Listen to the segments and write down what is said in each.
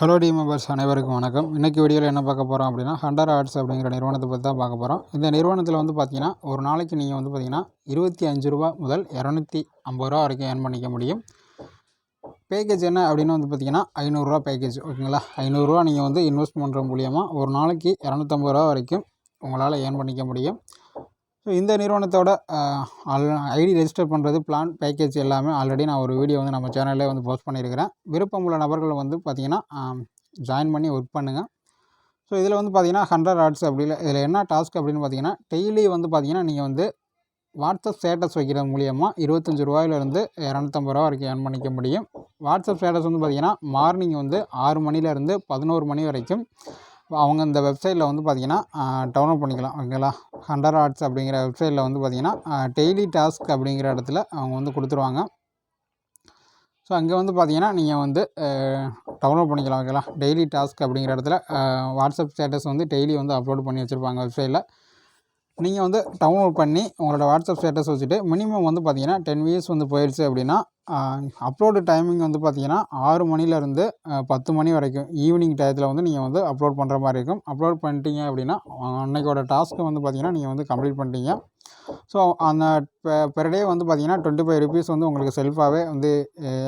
Hello D members அனைவருக்கும் வணக்கம். இன்றைக்கி வீடியோவில் என்ன பார்க்க போகிறோம் அப்படின்னா, ஹண்டர் ஆர்ட்ஸ் அப்படிங்கிற நிறுவனத்தை பற்றி தான் பார்க்க போகிறோம். இந்த நிறுவனத்தில் வந்து பார்த்திங்கன்னா, ஒரு நாளைக்கு நீங்கள் வந்து பார்த்திங்கன்னா ரூ. 25 முதல் ரூ. 250 வரைக்கும் ஏர்ன் பண்ணிக்க முடியும். பேக்கேஜ் என்ன அப்படின்னு வந்து பார்த்திங்கன்னா ரூ. 500 பேக்கேஜ், ஓகேங்களா. ரூ. 500 நீங்கள் வந்து இன்வெஸ்ட் பண்ணுற மூலியமாக ஒரு நாளைக்கு ரூ. 250 வரைக்கும் உங்களால் ஏர்ன் பண்ணிக்க முடியும். ஸோ இந்த நிறுவனத்தோட ஐடி ரெஜிஸ்டர் பண்ணுறது, பிளான், பேக்கேஜ் எல்லாமே ஆல்ரெடி நான் ஒரு வீடியோ வந்து நம்ம சேனல்லே வந்து போஸ்ட் பண்ணியிருக்கிறேன். விருப்பமுள்ள நபர்கள் வந்து பார்த்திங்கன்னா ஜாயின் பண்ணி ஒர்க் பண்ணுங்கள். ஸோ இதில் வந்து பார்த்திங்கன்னா ஹண்டர் ஆர்ட்ஸ் அப்படி இல்லை, இதில் என்ன டாஸ்க் அப்படின்னு பார்த்திங்கன்னா, டெய்லி வந்து பார்த்திங்கன்னா நீங்கள் வந்து வாட்ஸ்அப் ஸ்டேட்டஸ் வைக்கிறது மூலியமாக ரூ. 25 ரூ. 250 வரைக்கும் ஏர்ன் பண்ணிக்க முடியும். வாட்ஸ்அப் ஸ்டேட்டஸ் வந்து பார்த்திங்கன்னா மார்னிங் வந்து 6 மணிலேருந்து 11 மணி வரைக்கும் அவங்க இந்த வெப்சைட்டில் வந்து பார்த்திங்கன்னா டவுன்லோட் பண்ணிக்கலாம், ஓகேங்களா. ஹண்டர் ஆர்ட்ஸ் அப்படிங்கிற வெப்சைட்டில் வந்து பார்த்திங்கன்னா டெய்லி டாஸ்க் அப்படிங்கிற இடத்துல அவங்க வந்து கொடுத்துருவாங்க. ஸோ அங்கே வந்து பார்த்திங்கன்னா நீங்கள் வந்து டவுன்லோட் பண்ணிக்கலாம், ஓகேங்களா. டெய்லி டாஸ்க் அப்படிங்கிற இடத்துல வாட்ஸ்அப் ஸ்டேட்டஸ் வந்து டெய்லி வந்து அப்லோட் பண்ணி வச்சுருப்பாங்க வெப்சைட்டில். நீங்கள் வந்து டவுன்லோட் பண்ணி உங்களோட வாட்ஸ்அப் ஸ்டேட்டஸ் வச்சுட்டு மினிமம் வந்து பார்த்திங்கன்னா 10 வியூஸ் வந்து போயிடுச்சு அப்படின்னா அப்லோடு டைமிங் வந்து பார்த்திங்கன்னா 6 மணிலேருந்து 10 மணி வரைக்கும் ஈவினிங் டயத்தில் வந்து நீங்கள் வந்து அப்லோட் பண்ணுற மாதிரி இருக்கும். அப்லோட் பண்ணிட்டீங்க அப்படின்னா அன்றைக்கோட டாஸ்க்கை வந்து பார்த்திங்கன்னா நீங்கள் வந்து கம்ப்ளீட் பண்ணிட்டீங்க. ஸோ அந்த பெர் டே வந்து பார்த்திங்கன்னா ₹25 வந்து உங்களுக்கு செல்ஃபாகவே வந்து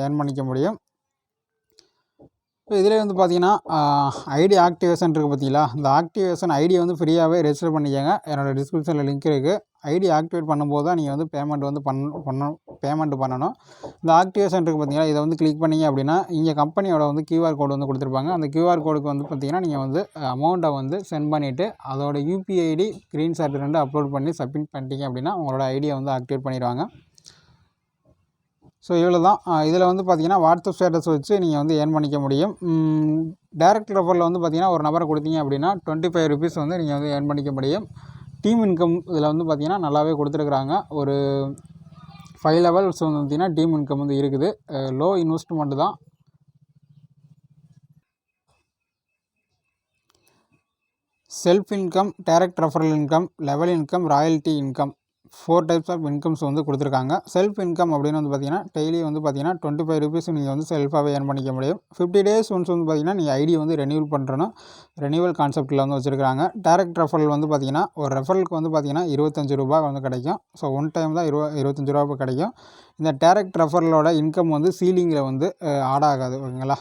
ஏர்ன் பண்ணிக்க முடியும். ஸோ இதில் வந்து பார்த்திங்கன்னா ஐடி ஆக்டிவேஷன் இருக்குது பார்த்தீங்களா. இந்த ஆக்டிவேஷன் ஐடியை வந்து ஃப்ரீயாகவே ரெஜிஸ்டர் பண்ணிக்கோங்க. என்னோடய டிஸ்கிரிப்ஷனில் லிங்க் இருக்குது. ஐடி ஆக்டிவேட் பண்ணும்போது தான் நீங்கள் வந்து பேமெண்ட் வந்து பண்ணணும். இந்த ஆக்டிவேஷன் இருக்குது பார்த்தீங்களா, இதை வந்து கிளிக் பண்ணிங்க அப்படின்னா இங்கே கம்பெனியோட வந்து QR கோடு வந்து கொடுத்துருப்பாங்க. அந்த QR கோடுக்கு வந்து பார்த்திங்கன்னா நீங்கள் வந்து அமௌண்ட்டை வந்து சென்ட் பண்ணிவிட்டு அதோட UPI ஐடி ஸ்க்ரீன்ஷாட் 2 அப்லோட் பண்ணி சப்மிட் பண்ணிட்டீங்க அப்படின்னா உங்களோட ஐடியை வந்து ஆக்டிவேட் பண்ணிடுவாங்க. ஸோ இவ்வளோ தான். இதில் வந்து பார்த்திங்கன்னா வாட்ஸ்அப் ஸ்டேட்டஸ் வச்சு நீங்கள் வந்து ஏர்ன் பண்ணிக்க முடியும். டைரக்ட் ரெஃபரில் வந்து பார்த்திங்கன்னா ஒரு நபரை கொடுத்தீங்க அப்படின்னா ₹25 வந்து நீங்கள் வந்து ஏர்ன் பண்ணிக்க முடியும். டீம் இன்கம் இதில் வந்து பார்த்திங்கன்னா நல்லாவே கொடுத்துருக்குறாங்க. ஒரு 5 லெவல்ஸ் வந்து பார்த்திங்கன்னா டீம் இன்கம் வந்து இருக்குது. லோ இன்வெஸ்ட்மெண்ட் தான். Self income, direct referral income, level income, royalty income, 4 types of incomes வந்து கொடுத்துருக்காங்க. செல்ஃப் இன்கம் அப்படின்னு வந்து பார்த்திங்கன்னா டெய்லி வந்து பார்த்திங்கன்னா ₹25 நீங்கள் வந்து செல்ஃபாகவே ஏர்ன் பண்ணிக்க முடியும். 50 டேஸ் ஒன்ஸ் வந்து பார்த்திங்கன்னா நீங்கள் ஐடி வந்து ரெனியூவல் பண்ணுறணும். ரெனியூவல் கான்செப்ட்டில் வந்து வச்சுருக்காங்க. டைரக்ட் ரெஃபரல் வந்து பார்த்திங்கன்னா ஒரு ரெஃபரலுக்கு வந்து பார்த்திங்கன்னா ₹25 வந்து கிடைக்கும். ஸோ ஒன் டைம் தான் ₹25 கிடைக்கும். இந்த டைரக்ட் ரெஃபரலோட இன்கம் வந்து சீலிங்கில் வந்து ஆட் ஆகாது, ஓகேங்களா.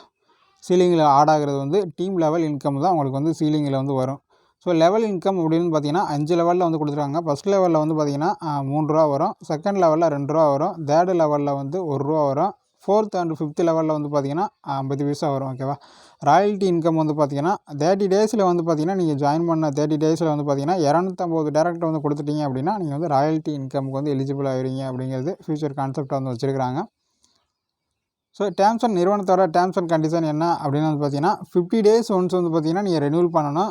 சீலிங்கில் ஆட் ஆகிறது வந்து டீம் லெவல் இன்கம் தான் உங்களுக்கு வந்து சீலிங்கில் வந்து வரும். ஸோ லெவல் இன்கம் அப்படின்னு பார்த்தீங்கன்னா 5 லெவலில் வந்து கொடுத்துருக்காங்க. ஃபஸ்ட் லெவலில் வந்து பார்த்திங்கன்னா ₹3 வரும். செகண்ட் லெவலில் ₹2 வரும். தேர்டு லெவலில் வந்து ₹1 வரும். 4th அண்ட் 5th லெவலில் வந்து பார்த்திங்கன்னா 50 பைசா வரும், ஓகேவா. ராயல்ட்டி இன்கம் வந்து பார்த்திங்கன்னா 30 டேஸில் வந்து பார்த்திங்கன்னா நீங்கள் ஜாயின் பண்ண 30 டேஸில் வந்து பார்த்திங்கன்னா 250 டேரக்ட் வந்து கொடுத்துட்டீங்க அப்படின்னா நீங்கள் வந்து ராயல்ட்டி இன்கமுக்கு வந்து எலிஜிபிள் ஆகிடுவீங்க அப்படிங்கிறது ஃபியூச்சர் கான்செப்டாக வந்து வச்சுருக்காங்க. ஸோ நிறுவனத்தோட டேர்ம்ஸ் அண்ட் கண்டிஷன் என்ன அப்படின்னு வந்து பார்த்திங்கன்னா 50 டேஸ் ஒன்ஸ் வந்து பார்த்திங்கன்னா நீங்கள் ரெனியூவல் பண்ணணும்.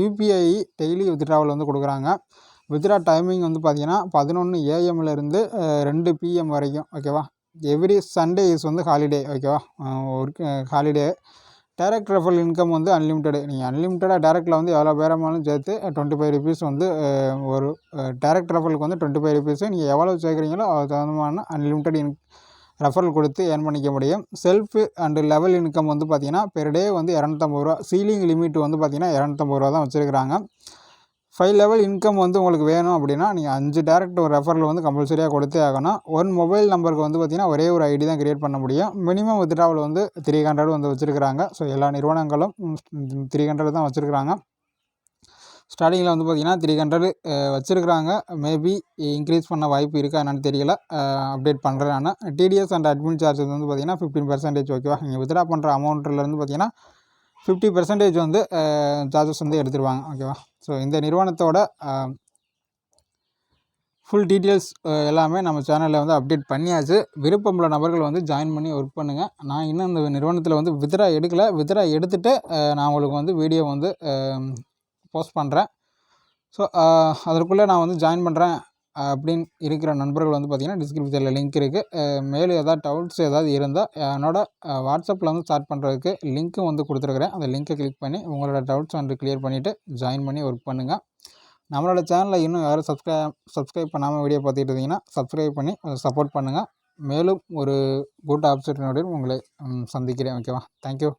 UPI டெய்லி வித்ட்ராவல் வந்து கொடுக்குறாங்க. வித்ட்ரா டைமிங் வந்து பார்த்திங்கன்னா 11 AM 2 PM வரைக்கும், ஓகேவா. எவ்ரி சண்டே இஸ் வந்து ஹாலிடே, ஓகேவா. Work holiday. Direct referral income வந்து அன்லிமிட்டடு. நீங்கள் அன்லிமிட்டடாக டேரக்டில் வந்து எவ்வளோ பேரமாலும் சேர்த்து ₹25 வந்து ஒரு டைரக்ட் ரெஃபரலுக்கு வந்து ₹25 நீங்கள் எவ்வளோ சேர்க்குறீங்களோ அதுக்கு தகுந்தமான அன்லிமிட்டட் ரெஃபரல் கொடுத்து ஏர்ன் பண்ணிக்க முடியும். செல்ஃப் அண்டு லெவல் இன்கம் வந்து பார்த்திங்கன்னா பெர் டே வந்து ₹250. சீலிங் லிமிட் வந்து பார்த்திங்கன்னா ₹250 தான் வச்சுருக்கிறாங்க. 5 லெவல் இன்கம் வந்து உங்களுக்கு வேணும் அப்படின்னா நீங்கள் 5 டேரக்ட் ரெஃபரல் வந்து கம்பல்சரியாக கொடுத்தே ஆகணும். ஒன் மொபைல் நம்பருக்கு வந்து பார்த்திங்கன்னா ஒரே ஒரு ஐடி தான் கிரியேட் பண்ண முடியும். மினிமம் வித்ட்ராவல் வந்து 300 வந்து வச்சுருக்கிறாங்க. ஸோ எல்லா நிறுவனங்களும் 300 தான் வச்சுருக்கிறாங்க. ஸ்டார்டிங்கில் வந்து பார்த்திங்கன்னா 300 வச்சுருக்குறாங்க. மேபி இன்க்ரீஸ் பண்ண வாய்ப்பு இருக்கா என்னன்னு தெரியல. அப்டேட் பண்ணுறேன் நான். TDS அண்ட் அட்மின் சார்ஜஸ் வந்து பார்த்திங்கன்னா 15%, ஓகேவா. நீங்கள் வித்ட்ரா பண்ணுற அமௌண்ட்லேருந்து பார்த்திங்கன்னா 50% வந்து சார்ஜஸ் வந்து எடுத்துருவாங்க, ஓகேவா. ஸோ இந்த நிறுவனத்தோட ஃபுல் டீட்டெயில்ஸ் எல்லாமே நம்ம சேனலில் வந்து அப்டேட் பண்ணியாச்சு. விருப்பமுள்ள நபர்கள் வந்து ஜாயின் பண்ணி ஒர்க் பண்ணுங்கள். நான் இன்னும் இந்த நிறுவனத்தில் வந்து வித்ட்ரா எடுக்கலை. வித்ட்ரா எடுத்துகிட்டு நான் உங்களுக்கு வந்து வீடியோ வந்து போஸ்ட் பண்ணுறேன். ஸோ அதற்குள்ளே நான் வந்து ஜாயின் பண்ணுறேன் அப்படின்னு இருக்கிற நண்பர்கள் வந்து பார்த்திங்கன்னா டிஸ்கிரிப்ஷனில் லிங்க் இருக்குது. மேலும் ஏதாவது டவுட்ஸ் ஏதாவது இருந்தால் என்னோடய வாட்ஸ்அப்பில் வந்து ஸ்டார்ட் பண்ணுறதுக்கு லிங்க்கும் வந்து கொடுத்துருக்குறேன். அந்த லிங்க்கை கிளிக் பண்ணி உங்களோட டவுட்ஸ் வந்து கிளியர் பண்ணிவிட்டு ஜாயின் பண்ணி ஒர்க் பண்ணுங்கள். நம்மளோட சேனலில் இன்னும் யாரும் சப்ஸ்கிரைப் பண்ணாமல் வீடியோ பார்த்துட்டு இருந்தீங்கன்னா சப்ஸ்கிரைப் பண்ணி சப்போர்ட் பண்ணுங்கள். மேலும் ஒரு குட் ஆப்ஷனுடன் உங்களை சந்திக்கிறேன், ஓகேவா. தேங்க்யூ.